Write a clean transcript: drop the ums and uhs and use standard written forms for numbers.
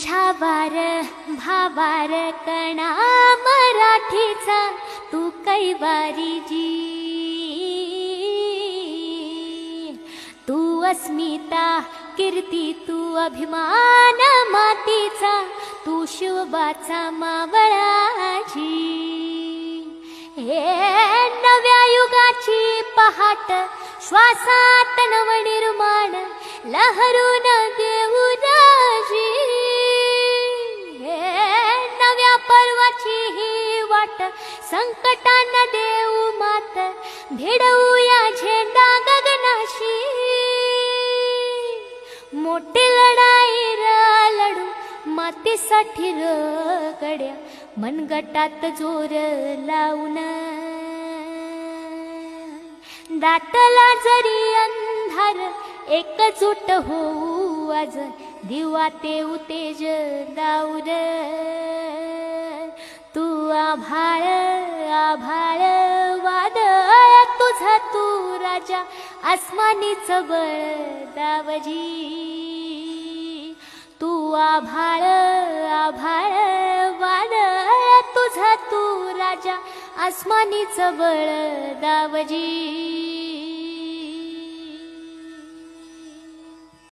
छावार भावार कणा मराठीचा तू कैवारी जी, तू अस्मिता कीर्ती तू अभिमान मातीचा, तू शिवबाचा मावळाची। हे नव्या युगाची पहाट श्वासात नवनिर्माण लहरून देऊ राजी। हे नव्या पर्वाची ही वाट संकटान देऊ मात, भिडवूया झेंडा गगनाशी। मोठी लढाई लढू मातीसाठी गड्या, मनगटात जोर लावून। दाटला जरी अंधार एकजूट होऊ आज, दिवा तेऊ तेज दाऊर। तू आभाळ आभाळ वादळ तुझा तू राजा, आसमानीच बळ दावजी। तू आभाळ आभाळ वादळ तुझा तू राजा, आसमानीच बळ दावजी।